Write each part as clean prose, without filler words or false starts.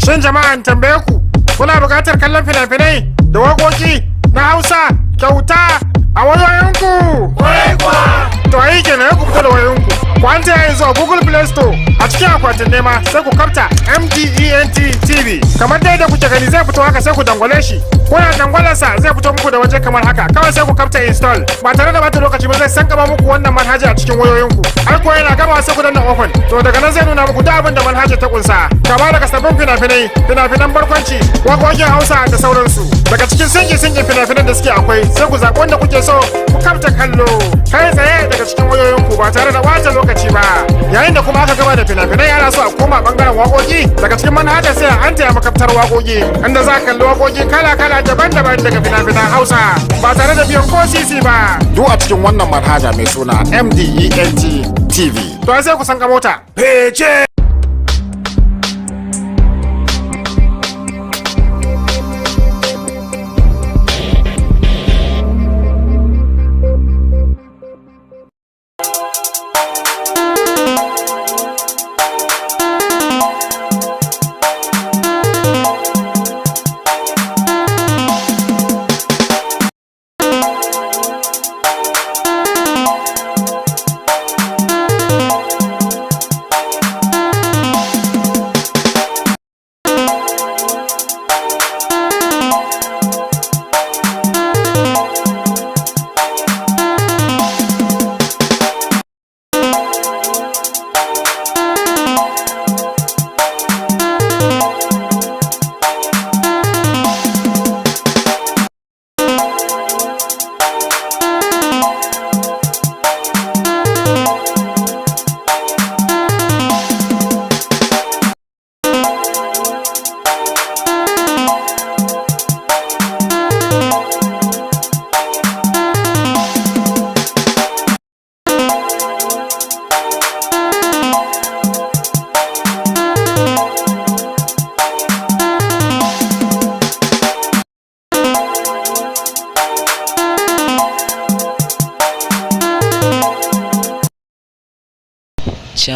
Shin jama'an tambaye ku, kuna buƙatar kallon fina-finai da waƙoƙi na Hausa kyauta a wayoyinku? Kwarai kuwa! To ayi kenan ku fito da wayoyinku. Ku an ta yanzu a Google Play Store a cikin akwatin nema sai ku karta MDENT TV. Kamar dai da kuke gani zai fito haka sai ku dangwale shi. Kuna dangwalarsa zai fito muku da waje kamar haka. Kawai sai ku karta install. Ba tare da bata lokaci ba zai san gaba muku wannan manhaja a cikin wayoyinku. Har ko yana gaba sai ku danna open. To daga nan zai nuna muku duk abin da manhaja ta kunsa. Kama daga sabbin fina-finai, fina-finan barkwanci, waƙoƙin Hausa da sauransu. Daga cikin sinki-sinkin fina-finan da suke akwai sai ku zaɓi wanda kuke so ku karta kallo. Kai tsaye daga cikin wayoyinku ba tare da wata lokaci ba. Yayin da kuma aka gaba da fina-finai ana so a koma bangaren waƙoƙi daga cikin manhaja sai an taya makaftar waƙoƙi inda za ka kalli waƙoƙi kala-kala daban-daban daga fina-finan Hausa ba tare da biyan ko sisi ba. Duk a cikin wannan manhaja mai suna MDENT TV. To sai ku san ka mota. Fece!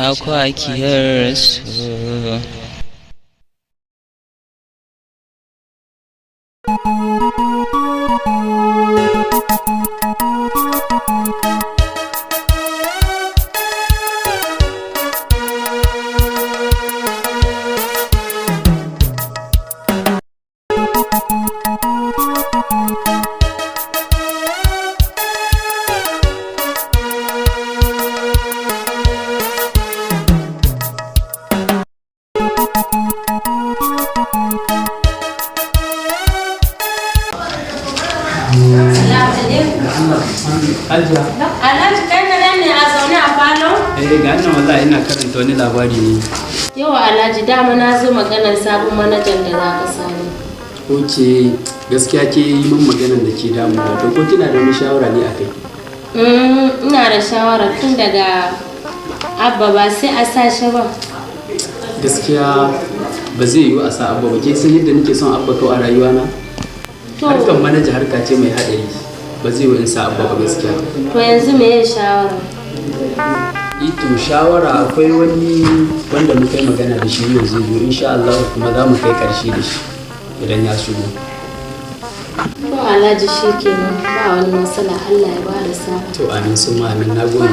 Chakwakiyar su. Alhaji kai ka ne a zaune a falon? Ga nan wallahi ina karanta wani labari ne. Yawa Alhaji dama na zo maganar sabon manajan da za ka samu. Oke, gaskiya ke yi min maganar da ke damu da to ko kina da wani shawara ne akai? Ina da shawara tun daga Abba ba sai a sa shi ba. Gaskiya ba zai yiwu a sa Abba ba, ke san yadda nake son Abba kawai a rayuwa na? Harkar manaja harka ce mai haɗari. Ba zai yi in sa Abba ba gaskiya. To yanzu me ya shawara? Ito shawara akwai wani wanda muka yi magana da shi yanzu insha Allah kuma za mu kai karshe da shi idan ya shigo. To Alhaji shi kenan ba wani matsala, Allah ya ba da sa'a. To amin sun ma amin, na gode.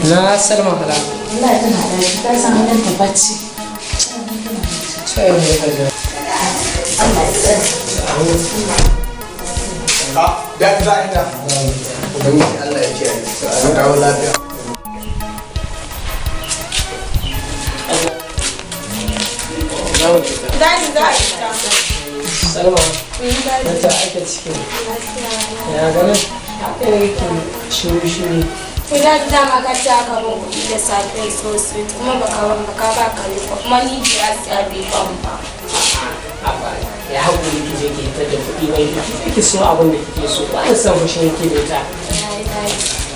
Na Salma hala. Allah ya tana da shi, ta samu nan ta bacci. Sai mu ka ga. Allah ya tsare. Da ita. Ubangiji Allah ya kiyaye. A dawo lafiya. Salamu Salma, ta ake ciki. Ya ganin? Haka yake shuri-shuri. Idan dama ka ci aka ban kuɗi da safe sosai kuma baka ba ka rufa kuma ni biya siya bai ban ba. Ya haƙuri ki je ki fitar da kuɗi mai ki so abin da kike so ba san fushin ki da ta.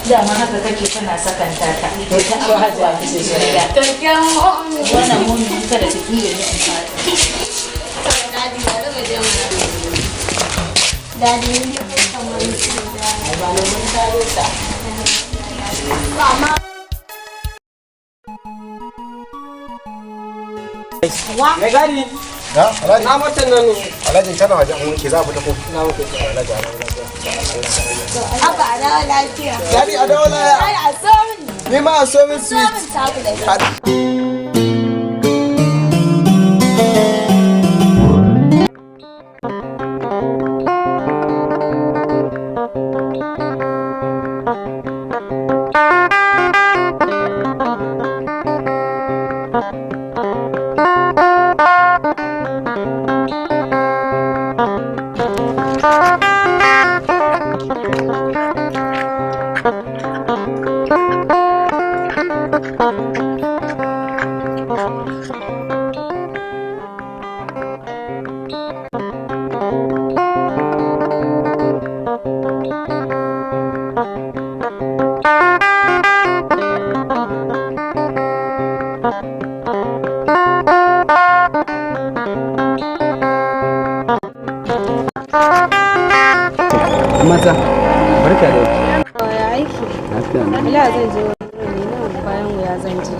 Dama haka kake kana sakanta ta. Ta abu hajja ki ce soyayya. Tafiyan mu'amma. Wannan mun kada ta kiyaye ni amma. Dadi ba da mu je mu. Dadi ni ko kamar shi da. Ba ne mun tare ta. Mama. Me gari? Na, Alhaji. Na matan nan ne. Alhaji tana wajen wanke za a fita ko? Na muke. Alhaji. Abba a dawo lafiya. Daddy a dawo laya. Ai a so min. Ni ma a so min So sweet. min taku da Mata, barka da Ya aiki. lafiya ne. Ila zan je wani nan bayan wuya zan je.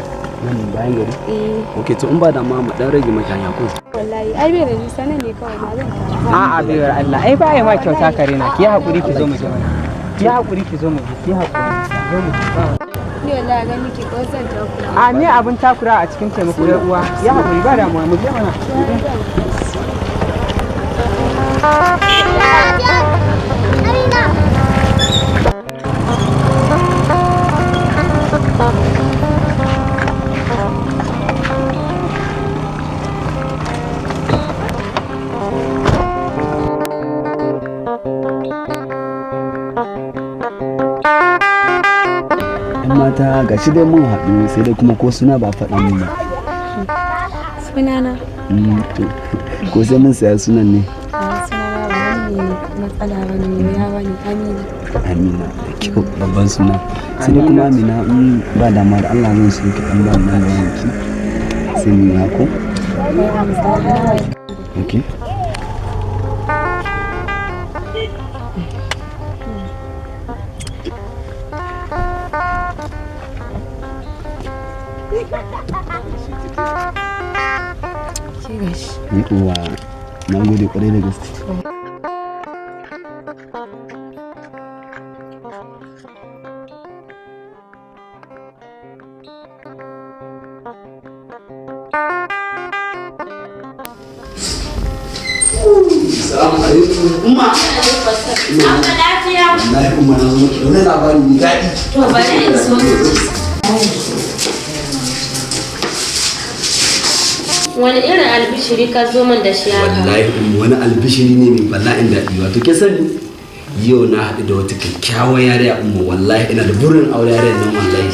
Nan bayan gari? Eh, Ok, to in ba da ma mu dan rage maka hanya ko? wallahi ai bai da nisa nan ne kawai ma zan fara. A'a baiwar Allah ai ba ya ma kyauta kare na ki hakuri ki zo mu je mana ki hakuri ki zo mu je ki hakuri zo mu je Ni wallahi ga nake ko zan dauka. a me abin takura a cikin taimako da uwa ya hakuri ba damuwa mu je mana Mata ga shi dai mun haɗu sai dai kuma ko suna ba faɗa mun ba. Sunana. Ko sai mun saya sunan ne? Sunana ba wani matsala bane ya bani Amina. Amina da kyau babban suna. Sai dai kuma Amina in ba damuwa da Allah zan so ki dan ba mu nan yanki. Sai mu ya ko? Okay. Uwa, na gode kwarai da gaske. Assalamu alaikum. Umma. Amma lafiya. Wallahi umma na zo miki da wani labari mai daɗi. To bari in so. Wani irin albishiri ka zo min da shi haka? Wallahi umma wani albishiri ne mai bala'in daɗi. Wato ke sani yau na haɗu da wata kyakkyawar yariya umma wallahi ina da burin aure yariyar nan wallahi.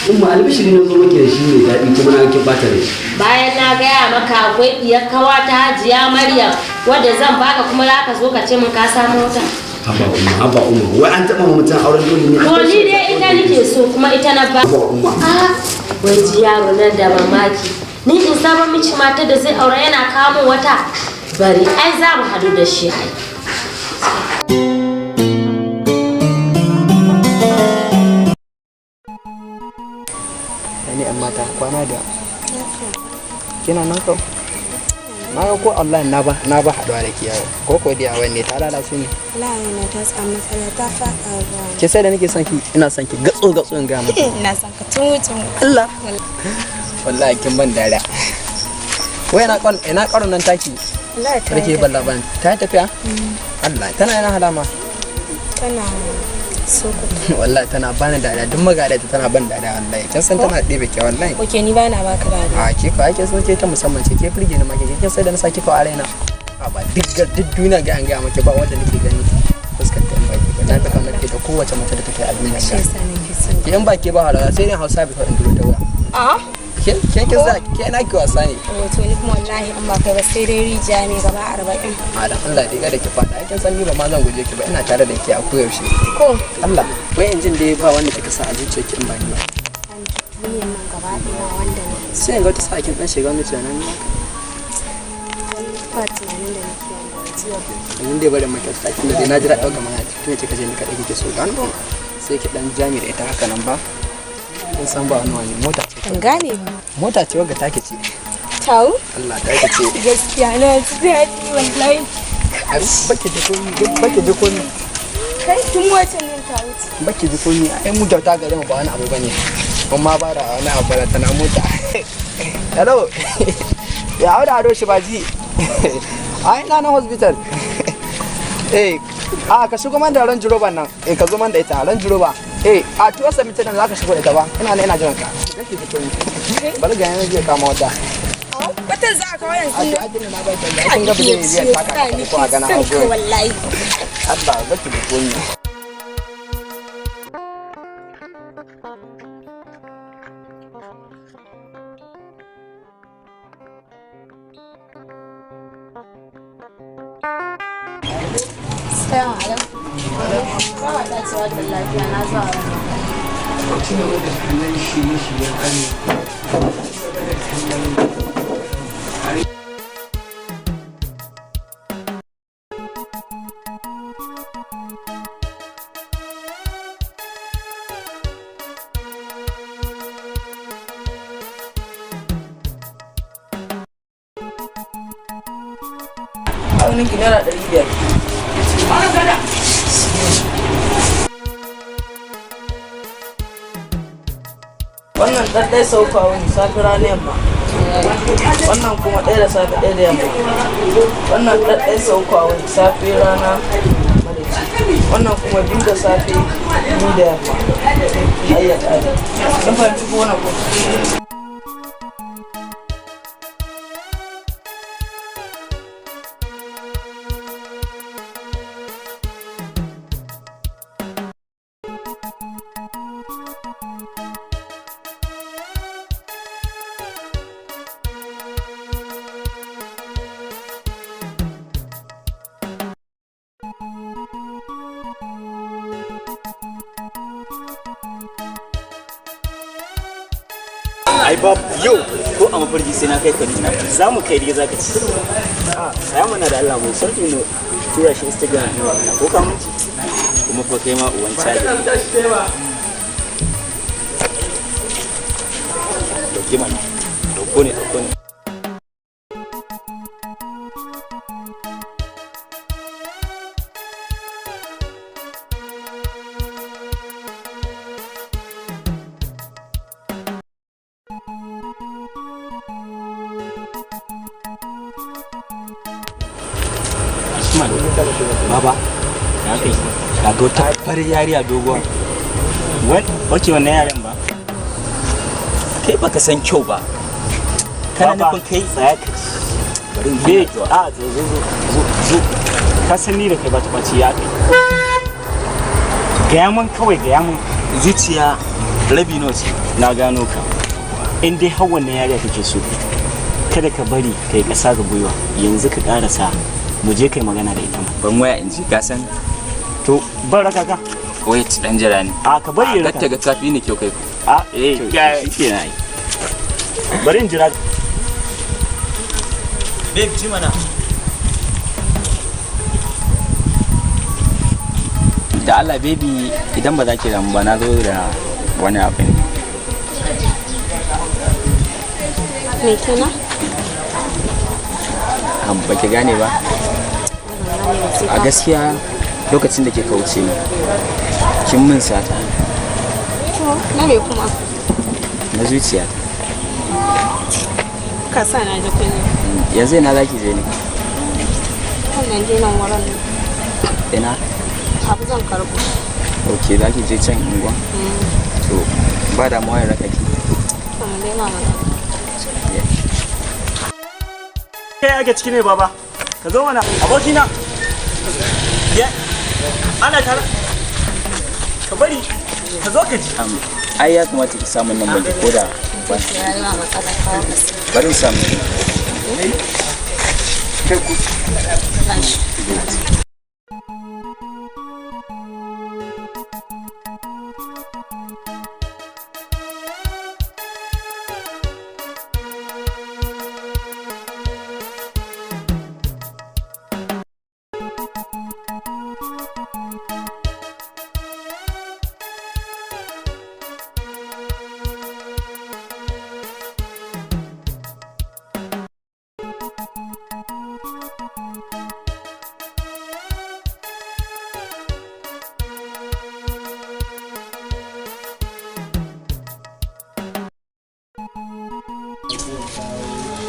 Umma albishiri na zo miki da shi mai daɗi kuma na kin bata rai. Bayan na gaya maka akwai diyar kawa ta Hajiya Maryam wadda zan baka kuma za ka zo ka ce min ka samu wata. Haba umma wai an taɓa mutum auren dole ne. To ni dai ita nake so kuma ita na ba. Haba umma. Wai ji yaro nan da mamaki. Ni in saba miki mata da zai aure yana kawo min wata. Bari ai za mu hadu da shi ai. ni an mata kwana da kina nan kau na ga ko Allah na ba haɗuwa da kiyaye ko ko dai a wanne ta lalace ne wallahi na ta samu matsala ta faɗa ba. ke sai da nake son ki ina son ki gatso in ga mata Ina son ka tutun. Allah wallahi kin ban dariya wai ina karon nan taki Wallahi ta rike balla ban ta tafiya Allah tana yana halama tana Sokoto. Wallahi tana bani dariya duk magana ta tana ban dariya wallahi. Kin san tana ɗebe ke wallahi. Oke ni bana baka dariya. A ke ko ake so ke ta musamman ce ke firge ni ma ke kin sai da na saki ko a raina. A ba duk duniya ga an ga maki ba wanda nake gani fuskar ta in baki ba na ta kamar ke da kowace mace da take a duniya. Shi yasa nake so. Ke in baki ba halala sai dai Hausa bi faɗin duro ta wuya. A? Ke za ke na ki wasa ne. To ni kuma wallahi an ba kai ba sai dai rijiya ne gaba 40. A da Allah dai da ki fada kin san ni ba ma zan guje ki ba ina tare da ki a koyaushe. Ko Allah wai injin dai ba wanda kika sa a zuciyarki in ba ni ba. Duniyan nan gaba ɗaya wanda ne. Sai ga wata sa kin dan shiga wani tunanin ne. Ba tunanin da nake yi ba. Yanzu dai bari maka ta kin da dai na jira dauka mana tun kika je ni kadai kike so dan sai ki dan jami da ita haka nan ba. Kin san ba wani mota ce. Ban gane ba. Mota ce wanda take ce. Tau? Allah ta ce. Gaskiya na ji daɗi wallahi. Baki da komi. Kai tun wacce nan ta wuce. Baki da komi ai mu kyauta gare mu ba wani abu bane. Kuma ba da wani abu ba tana mota. Hello. Ya aure ado shi ba ji. Ai na hospital. Ka shigo man da ran jiroban nan. Ka zo man da ita ran jiroba. A tuwa sabita nan zaka shigo da ita ba. Ina jiran ka. Kake da komi. Bari ga yana je kama wata. Wata za ka wayan sun A ajin na ba ta. Kin ga bude zai taka ko a gana hawo. Wallahi. Allah baki da komi. Assalamu alaikum. Ba ta cewa da lafiya na zuwa Aunin ki naira 500. Wannan ɗaɗɗai sauka wani safi ranar yamma. Wannan kuma ɗaya da safi ɗaya da yamma. Wannan ɗaɗɗai sauka wani safi rana marici. Wannan kuma biyu da safi biyu da yamma. Ayyaka ne. Sun fahimci ko wannan ko? Ai babu yau ko a mafarki sai na kai Kaduna za mu kai za ka ci. Saya mana da Allah mu sarki no tura shi Instagram ne ko ka mun ci kuma fa kai ma uwan caji. Dauke mana dauko ne. Baba, ya kai ka ga wata farin yariya doguwa. Wace wannan yaren ba? Kai baka san kyau ba. Kana nufin kai tsaya ka ci. Bari zo. Ka san ni da kai ba ta bace ya kai. Gaya mun kawai gaya mun zuciya rabi note na gano ka. In dai har wannan yariya kake so, kada ka bari kai kasa ga gwiwa. Yanzu ka karasa mu je kai magana da ita. Ban waya in ji ka san to ban raka ka wait dan jira ne ka bari raka ta ga tafi ne kyau kai ku shikenan ai bari in jira babe ji mana da Allah baby idan ba za ki ramu ba na zo da wani abu ne. Me kenan? Ba ki gane ba? A gaskiya lokacin da ke kauce ni kin min sata. Na me kuma? Na zuciya. Ka sa na ji kunya. Yanzu ina zaki je ne? Wannan je nan wurin ne. Ina? Abu zan karbo. Ok, za ki je can unguwa? To, ba da mawayar raka ki. Kai ake ciki ne baba, ka zo mana abokina. Ana tare, ka bari, ka zo ka ji. Ai ya kamata ki samu nan baki ko da ba. Bari samu. Kai ku.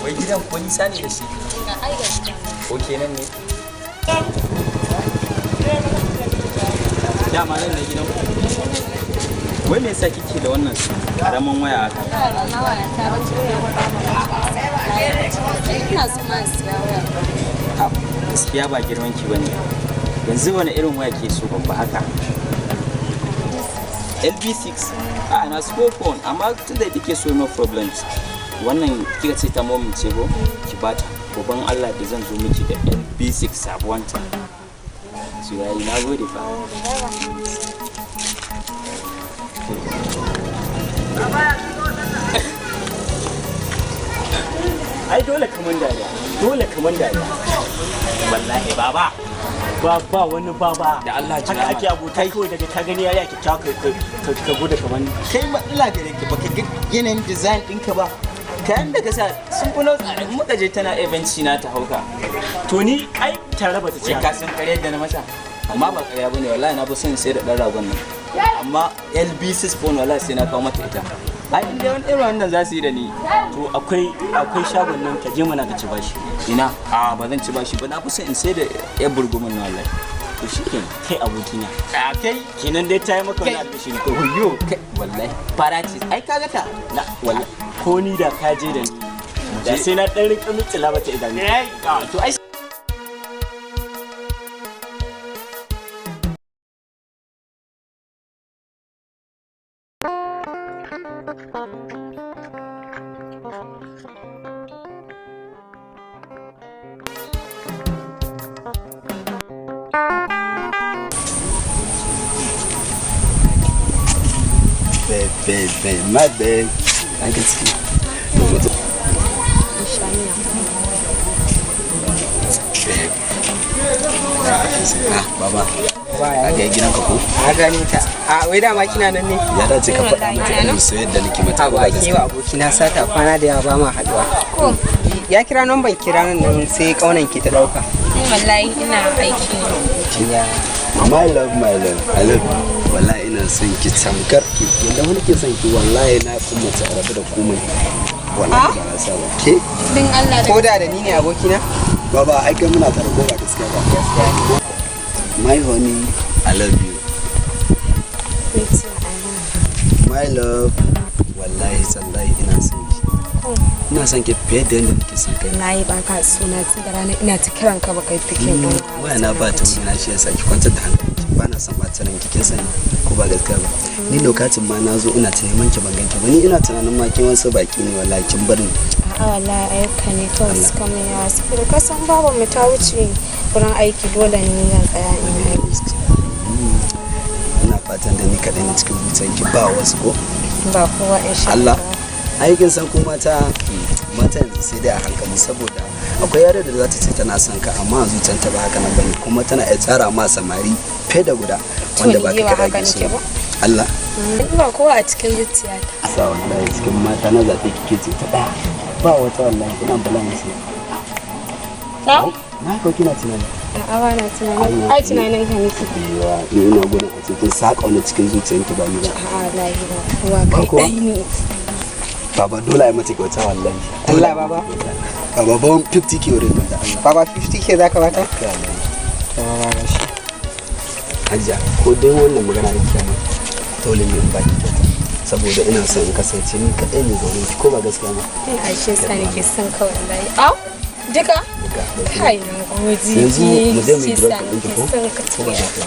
Wai gidan ko nisa ne da shi? Ko kenan ne? Dama nan ne gidan ku? Wai me yasa kike da wannan karaman waya haka? Ina so ma siya waya. Gaskiya ba girman ki bane. Yanzu wani irin waya ke so babba haka? LB6 na smartphone amma tunda kike so no problems. Wannan kika ce ta momin ce ko ki bata goban Allah da zan zo miki da LB6 sabuwanta. Su yayi na gode fa. Ai dole kaman dariya, wallahi baba ba wani baba da Allah ji haka ake abotai kawai daga ka gani yari ake kyawa ka gudu kaman kai matsala gare ki baka ga yanayin design ɗinka ba kayan da ka sa sun fi nau'i muka je tana evenci na ta hauka to ni ai tare ba ta ce ka san kare da na mata amma ba ƙarya bane wallahi na fi son sai da ɗan ragon nan amma LB6 phone wallahi sai na kawo mata ita ai inda wani irin wannan za su yi da ni to akwai shagon nan ka je mana ka ci bashi ina ba zan ci bashi ba na fi son in sai da yan burgumin na wallahi to shi ke kai abokina kai kenan dai ta yi maka wani albishiri ko wayo kai wallahi fara ce ai kaga ta na wallahi ko ni da ka je da ni da sai na dan rinka mitsila mata idan to ai babe, my babe. I can see. Baba. A ga gidan ka ko? A gani ta. A wai dama kina nan ne? Ya dace ka faɗa mata irin soyayya da nake mata ba gaskiya. Ba abokina sata kwana da yawa ba ma haduwa. Ya kira nan ban kira nan sai kaunan ki ta dauka. Wallahi ina aiki ne. My love, I love you. Wallahi ina son ki tamkar ki. Yanda wani ke son ki wallahi na kuma ta rabu da komai. Wallahi ba na saba. Ke? Din Allah da. Ko da ni ne abokina? Baba, ai kai muna tare ko ba gaskiya ba. My honey, I love you. Me too, I love you. My love, wallahi sallahi ina son ki. Ina son ki fiye da yadda nake son kai. Na yi ba ka suna tun da rana ina ta kiran ka ba kai fikin ba. Waya na ba ta wani shi yasa ki kwantar da hankali. Ba na son ba ta ranki kin sani ko ba gaskiya ba. Ni lokacin ma na zo ina ta neman ki ban ganki ba. Ni ina tunanin ma kin wasu baki ne wallahi kin barin. A'a wallahi ayyuka ne kawai suka min yawa. Saboda ka san babu mu ta wuce wurin aiki dole ne zan tsaya in yi. Ina fatan da ni kaɗai ne cikin zuciyarki ba wasu ko? Ba kowa insha Allah. Aikin san ko mata yanzu sai dai a hankali saboda akwai yare da za ta ce tana son ka amma a zuciyarta ba haka nan bane kuma tana iya tsara ma samari fiye da guda wanda ba ka kada ki so Allah ba kowa a cikin zuciyata sa wallahi cikin mata na zaɓe kike ce ta ɗaya ba wata wallahi ina bala'in sai na ko kina tunani a'a ba na tunani ai tunanin ka nake ni ina gudun a cikin saƙa wani cikin zuciyarki ba ni ba a'a wallahi ba kowa kai ne Baba dole ai mata kyauta wallahi. Allah baba. Baba ban 50 ke wurin da Allah. Baba 50 ke zaka bata? Baba shi. hajiya ko dai wannan magana da kiyama dole ne in baki saboda ina son in kasance ni kaɗai ne zaune ki ko ba gaskiya ba a shi sa nake son ka wallahi au duka kai na gode yanzu mu je mu gida ɗin ki ko ba gaskiya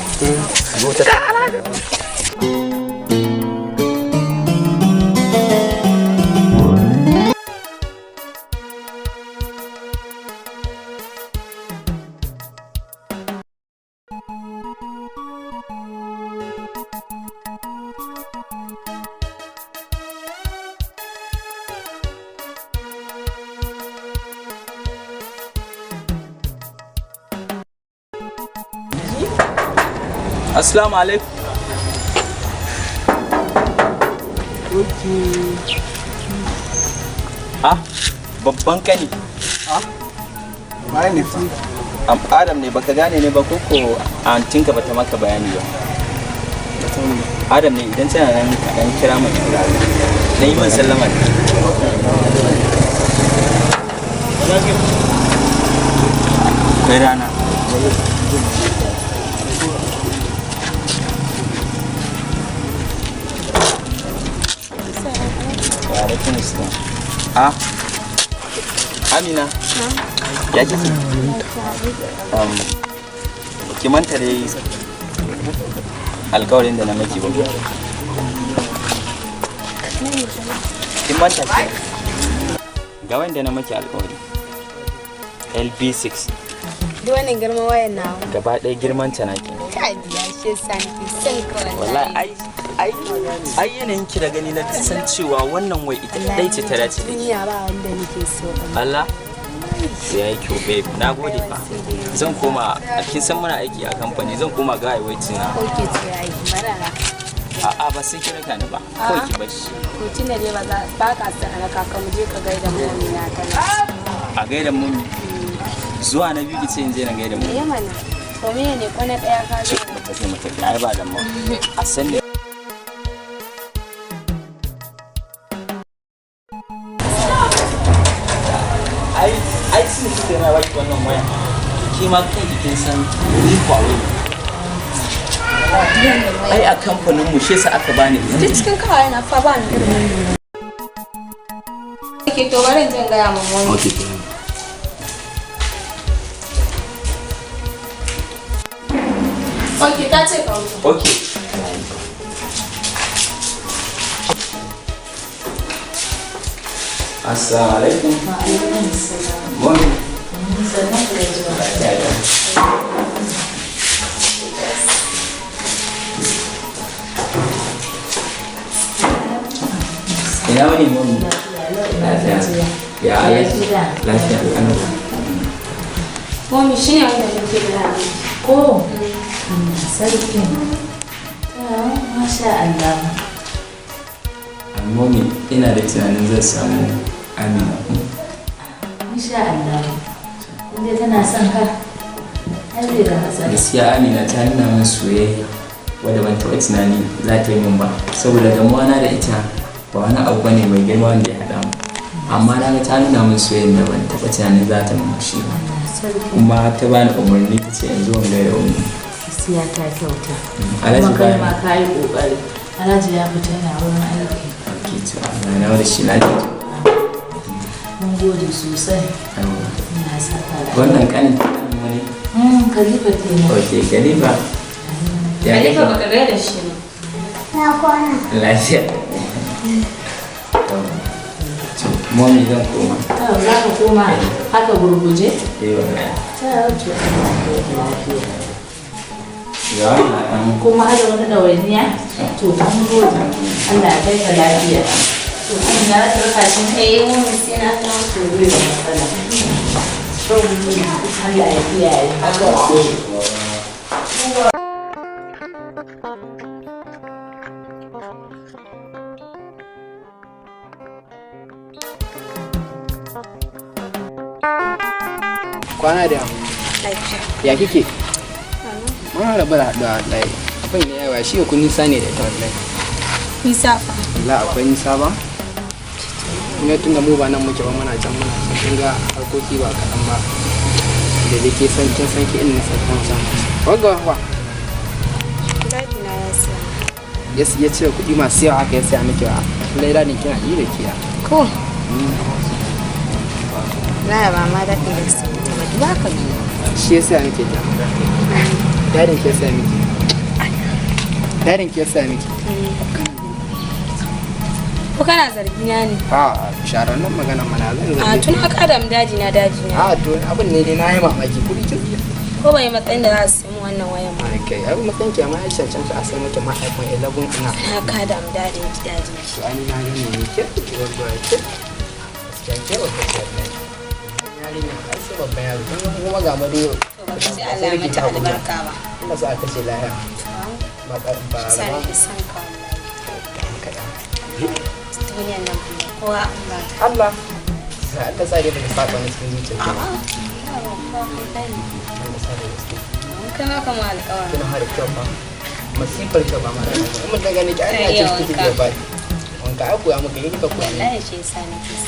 Assalamu alaikum. Babban kani. Bayan ne fa. Adam ne baka gane ne ba koko antinka bata maka bayani ba. Adam ne idan tana nan kaɗan kira mai kira. Na yi min sallama ne. Kai rana. Amina ya kike ki manta da alƙawarin da na maki ba ki manta ki ga wanda na maki alƙawari LB6 duk wannan girman wayan nawa gaba ɗaya girman ta naki kai ya shi sanki san ka wallahi ai yanayin ki da gani na san cewa wannan wai ita dai ce ta dace da ni ba wanda nake so Allah ya yi kyau babe na gode fa zan koma a kin san muna aiki a kamfani zan koma ga aiwaci na oke to yayi marara a'a ba sai kira ka ni ba ko ki bashi to tunda dai ba ka san alaka ka mu je ka gaida mu na kana a gaida mu zuwa na biyu kice in je na gaida mu mana to me ne ko na daya ka zo mata ai ba da mu a san ne ai sun suke na baki wannan waya ki ma kai kin san ni kwawe ai a kamfanin mu shi yasa aka bani duk cikin kawai na fa ba ni irin ke to bari in ga ya mun okay okay ta ce ka okay Assalamu alaikum. Morning. Ina wani mun lafiya. Ya lafiya. Mami shine wanda nake da ko sarki. Masha Allah. Mami ina da tunanin zan samu Amina. Insha Allah. Inda tana son ka. Har da matsala. Gaskiya Amina ta nuna min soyayya wadda ban taɓa tunani za ta yi min ba. Saboda gamuwana da ita ba wani abu bane mai girma wanda ya haɗa mu. Amma na ga ta nuna min soyayya da ban taɓa tunanin za ta min shi ba. Kuma ta bani umarni ta ce in zo in gaida wani. Gaskiya ta kyauta. Alhaji kai ma ka yi ƙoƙari. Alhaji ya fita yana wurin aiki. Na da shi lafiya. Mun gode sosai. Ina saka da. Wannan kanin wani. Khalifa kenan. Okay, Khalifa. Ya Khalifa baka ga da shi ne. Na kwana. Lafiya. Mami zan koma. Za ka koma haka gurguje? Eh wallahi. Ta wuce lafiya. Ya kuma hada wani ɗawainiya? To, an gode. Allah ya kai ka lafiya. To, an ya rasa rakashin kai mun sai na ta wato bai da matsala. Allah ya kiyaye. Kwana da ya kike? Mun rabu da wallahi. Abin ne yawa shi kun nisa ne da ita wallahi. Nisa fa. Allah akwai nisa ba? Ina tunda mu ba nan muke ba muna can kin ga harkoki ba kaɗan ba. Da dake san kin san ki in nisa kan san. Wagga fa. Dadi na ya siya. Ya ce kuɗi masu yawa aka ya siya miki wa. Laila ne kina yi da kiya. Ko? Na ba ma dadi da siya miki ba. Duba ka ne. Shi ya siya miki ta. Dadin ki ya siya miki. Dadin ki ya siya miki. Ko kana zargi na ne? A sharar nan magana mana zan zargi. A tun aka da daji na. A to abin ne dai na yi mamaki kuɗi kin. Ko bai matsayin da za su samu wannan wayan ba. Okay, abin matsayin ki amma ya cancanta a sai mata iPhone 11 ina. Na ka da daji daji. To ani na gani ne ke wato ke. Gaskiya ke wata ce ne. Yarinya ai sai babban yaro dan kuma ga mado. Sai Allah ya mata albarka ba. Ina so a kace lahiya. Ba ba. Sai ki san ka wallahi. Duniyan nan kowa Allah. Sai Allah sai da saka ne cikin zuciya. Kana kama alƙawari. Kina har kyau ba. Masifar kyau ba mara. Kuma ta gani ki ana cikin kiti da ba. Wanka ai koya maka yi ka koya. Wallahi shi yasa nake so.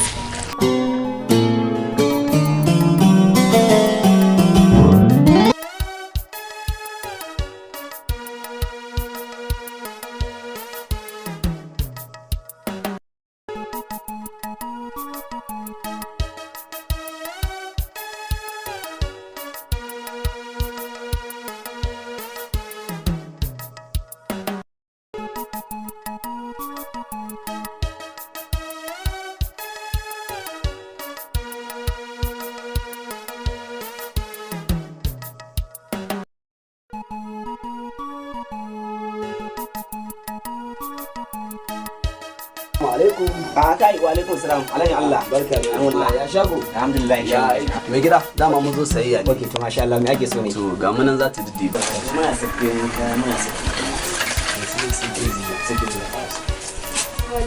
alaikum. Kai wa alaikum salam. Alhaji Allah. Barka da wallahi ya shago. Alhamdulillah ya mai gida dama mun zo sayayya ne. Okay to masha Allah me ake so ne? To ga mu nan za ta dide. muna sabbin kaya muna sabbin.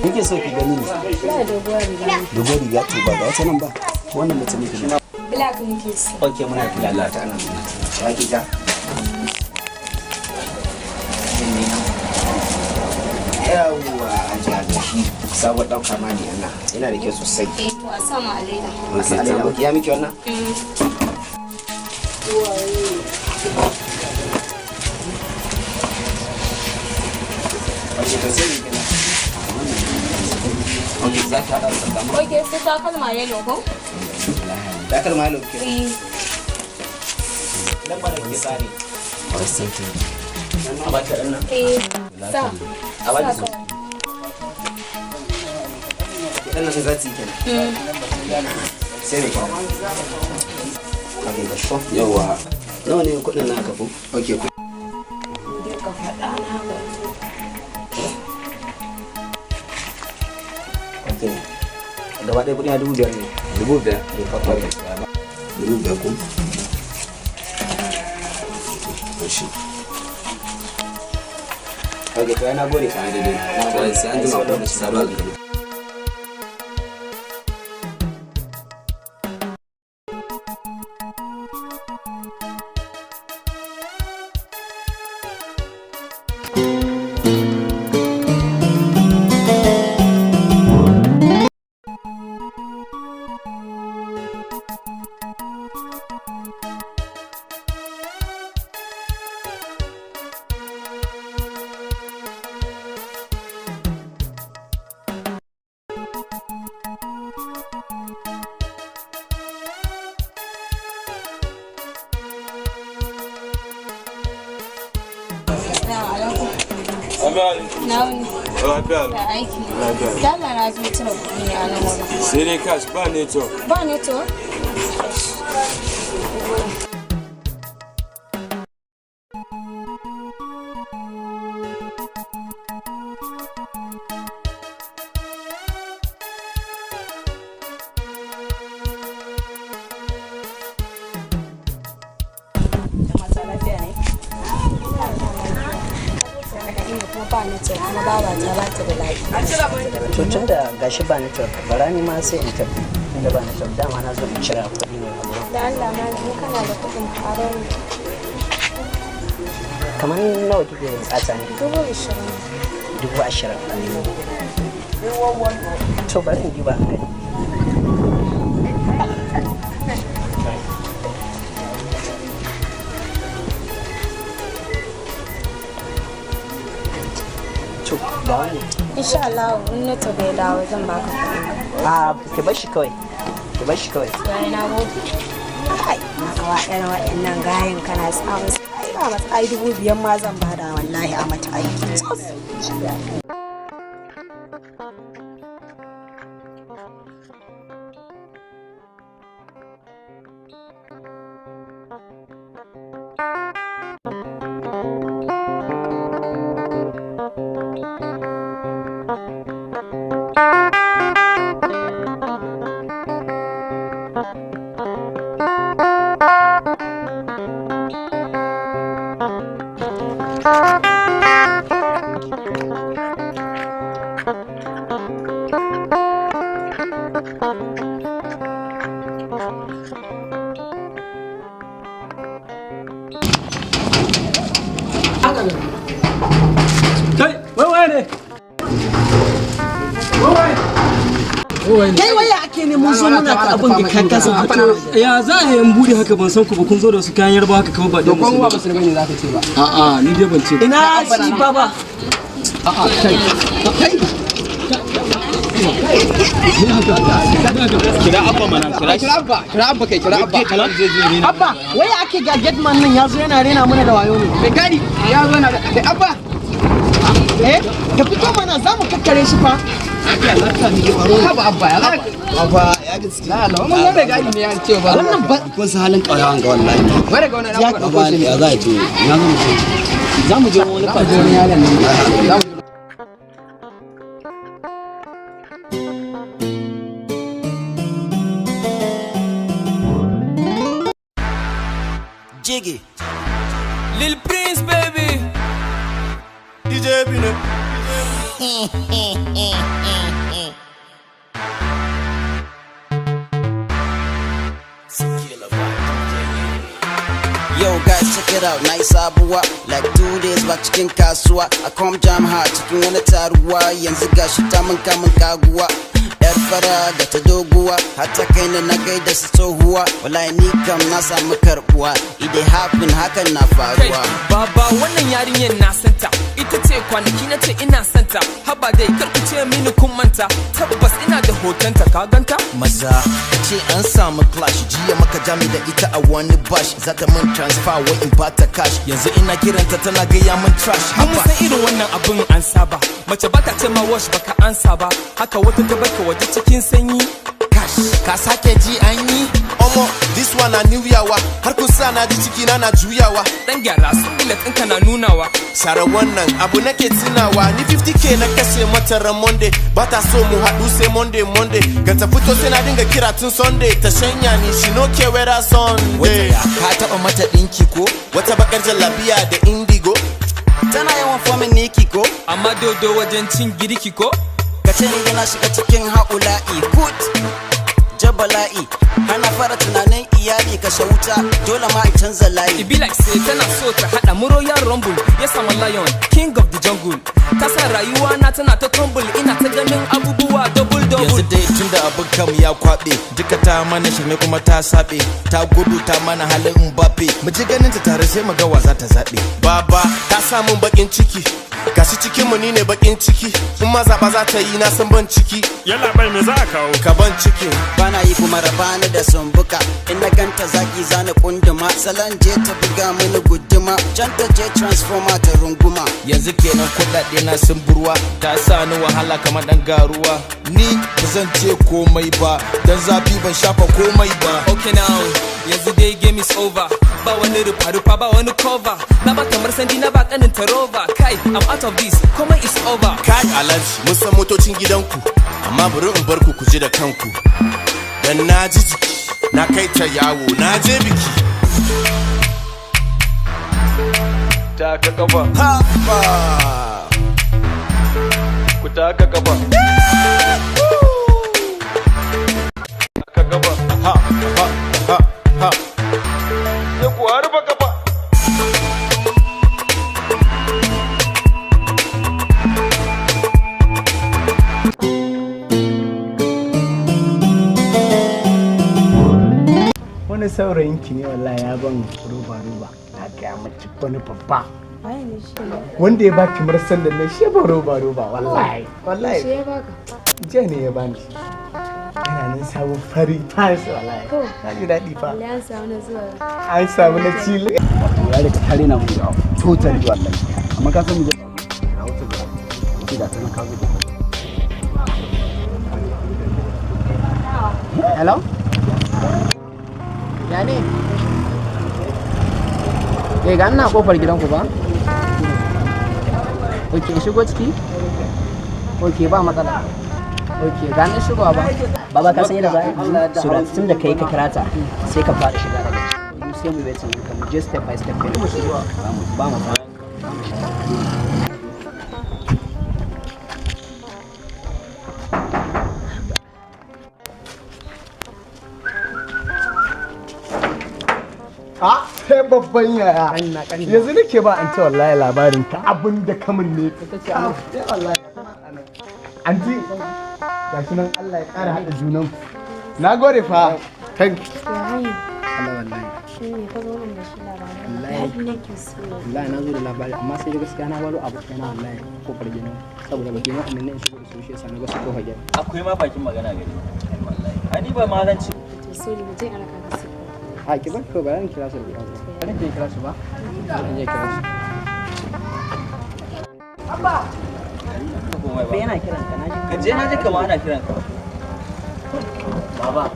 Kike so ki gani ne? Ina doguwar riga. Doguwar riga to ba ga wata nan ba. Wannan mace ne kuma. Black nake so. Okay muna kula Allah ta nan. Baki ta. Yawwa ajiya da shi sabon ɗauka ma ne ana yana da kyau sosai. To a sama alaida. Masu alaida ya miki wannan? Wace to sai ne kenan? Ok za ki haɗa da dama. Ok sai takalma yellow ko? Takalma yellow ke. Dan ba da ke sani. A ba ta ɗan nan? Sa. A ba ta su. Ɗan nan za su yi kenan. Sai ne kenan. Ok ga shi. Yawa. Nawa ne kuɗin na kafu? Ok ku. Ok. Gaba ɗaya kuɗi na 5,000 ne. 5,000. 5,000 kun. Shi. Ok to yana gode. Sai an jima da shi sabar da Na wuni. Da aiki. Dala na zo cire kuɗi ne a nan wurin. Sai dai cash ba network. Ba network? To tun da gashi ba network bara ni ma sai in tafi inda ba network dama na zo in cira kuɗi ne a gurin. Da Allah ma ni kana da kuɗin ƙarar ne. Kamar nawa kike bukata ne? 20,000. 20,000. To bari in duba a gani. insha Allah in na bai dawo zan baka kuɗi ki bar shi kawai yayi na gode kai na kawa ɗan waɗannan gayen kana samun ai ba matsayi 5,000 ma zan bada wallahi a mata aiki Kai waya ake ne mun zo muna ta abin da kan kasa ya za a yi bude haka ban san ku ba kun zo da su kayan yarba haka kawai ba da musulmi ba musulmi ne zaka ce ba a'a ni dai ban ce ba ina shi baba a'a kai kira abba mana kira abba waya ake ga gedman nan yazo yana rena mana da wayo ne kai gari ya zo na kai abba ka fito mana za mu kakkare shi fa abba ya gaskiya mun bai gani ne ya ce ba wannan ba kun san halin ƙauyawan ga wallahi bare ga wannan abba ya za a ce na za mu je wani fajirin yalan nan Jiggy Lil Prince baby DJ Bino Yo guys check it out, nice abuwa like 2 days back cikin kasuwa I come jam hard cikin wani taruwa yanzu gashi ta mun kamun kaguwa yar fara da ta doguwa hatta kai na gaida su tsohuwa wallahi ni kam na samu karbuwa idai happen hakan na faruwa baba wannan yarinyar na santa ita ce kwanaki na ce ina santa haba dai karku ce mini kun manta tabbas ina da hotonta ka ganta maza ce an samu clash jiya maka jami da ita a wani bash zata mun transfer wa in bata cash yanzu ina kiranta tana gaya mun trash mun san irin wannan abun an saba mace bata ce ma wash baka ansa ba haka wata ta baka waje cikin sanyi cash ka sake ji an yi omo this one a new yawa har kun sa na ji ciki na juyawa dan gyara su bullet ɗinka na nunawa sara wannan abu nake tunawa ni 50k na kashe mata ran monday bata so mu haɗu sai monday ga ta fito sai na dinga kira tun sunday ta shanya ni shi no ke wera sunday ka taba mata dinki ko wata bakar jallabiya da indigo tana yawan fomin niki ko amma dodo wajen cin girki ko kace ni yana shiga cikin haula'i kut jabala'i hana fara tunanin iyali kashe wuta dole ma in canza layi it be like say tana so ta hada muro ya rumble ya sama lion king of the jungle kasa rayuwa na tana ta tumble ina ta ganin abubuwa double yanzu dai tunda abin kam ya kwabe duka ta mana shirme kuma ta sabe ta gudu ta mana halin Mbappe mu ji ganin ta tare sai mu ga wa za ta zabe baba ta samu bakin ciki gashi cikin mu ne bakin ciki in ma zaba za ta yi na san ban ciki yalla bai me za ka kawo ka ban ciki bana yi kuma rabani da sumbuka in na ganta zaki zana kunduma salon je ta buga mini guduma janta je transformer ta runguma yanzu kenan kudade na sun burwa ta sa ni wahala kamar dan garuwa ni ba zan ce komai ba dan zafi ban shafa komai ba okay now yanzu dai game is over ba wani rufa ba wani cover na ba kamar sandi na ba kanin tarova kai I'm out of this komai is over kai alaji mun san motocin gidanku amma bari in bar ku ji da kanku dan na ji jiki na kai ta yawo na je biki taka kafa ha ku taka kafa taka kafa ha sai ku harba kafa wani saurayin ki ne wallahi ya ban roba na ga mace wani babba wanda ya baki marasan da nan shi ba roba wallahi Shi ya baka. je ne ya bani yana nan sabon fari fas wallahi na ji daɗi fa Allah ya samu na zuwa. an samu na cile ya da tare na mu total wallahi amma ka san mu je na wuce da shi da tana kawo da hello ya ne ga ina kofar gidanku ba ok shigo ciki ok ba matsala ok ga ni shigowa ba baba ka san yadda za a yi so tun da kai ka kira ta sai ka fara shiga daga ciki sai mu yi wetin mu je step by step ne mu shigo ba mu sai babban yaya yanzu nake ba an ce wallahi labarin ta abin da kamun ne wallahi an ji gashi nan Allah ya ƙara haɗa junan na gode fa thank you Allah wallahi Shi ne ka zo min da shi labarin. Wallahi nake so. wallahi na zo da labari amma sai da gaskiya na baro abu kai na wallahi kofar gidan saboda baki na annan ne shigo da su shi yasa na ga su kofar gidan akwai ma bakin magana gari wallahi ani ba ma zan ci To sorry mu je ana kaga sai. a ki ban ko ba ran kira su ba ran kira su ba ran je kira su abba ba yana kiran ka na ji ka je na ji kamar ana kiran ka baba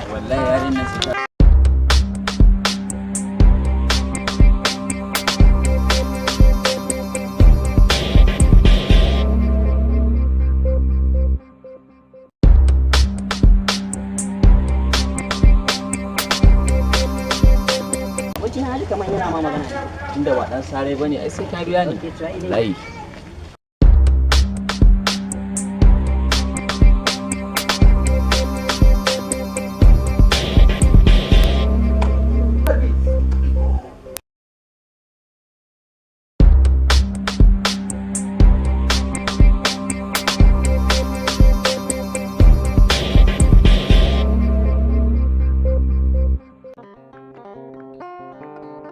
wallahi yarin nan sai kamar yana ma magana tunda ba dan sare bane ai sai ka biya ni layi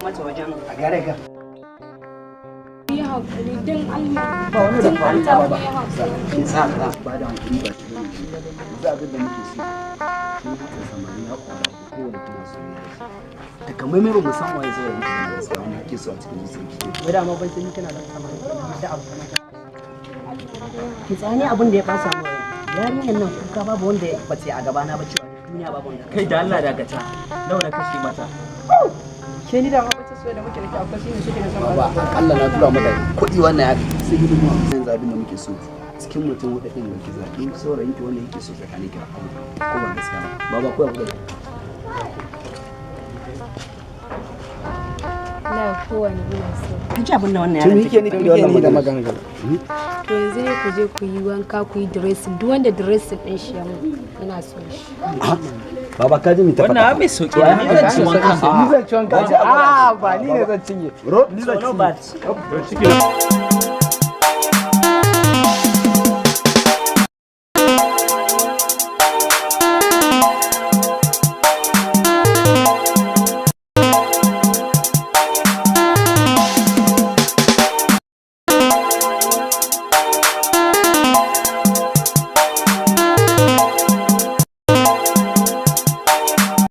mata wajen a gare ga Yi haƙuri don Allah. ba wani da faru ta ba kin sa ka ba da hankali ba shi bane yanzu abin da muke so kin haka samari ya kwara ko kowane kina so ne da kamar mai ba mu san waye zai mutu da gaskiya mu ke so a cikin zuciyarki wai da ma ban san kina da samari da abu kana ki tsani abin da ya fasa mu yarinyar nan kuka babu wanda ya bace a gaba na ba cewa duniya babu wanda kai da Allah dakata nawa na kashe mata ke ni da ma bace so da muke da akwai shine shi ne sama ba Allah na tura mata kuɗi wannan ya sai gidan mu sai zabin da muke so cikin mutum wadda din da ke zabi saurayin ki wanda yake so tsakanin ki ko ba gaskiya ba ba ko ya Na kowane ina so. an ci abin da wannan yaran ni da magana To yanzu ne ku je ku yi wanka ku yi dressing duk wanda dressing din shi ya mu ina so shi. baba ka ji mi ta wannan abin sauki ne zan ci wanka ni zan ci wanka ba ni ne zan cinye so no bad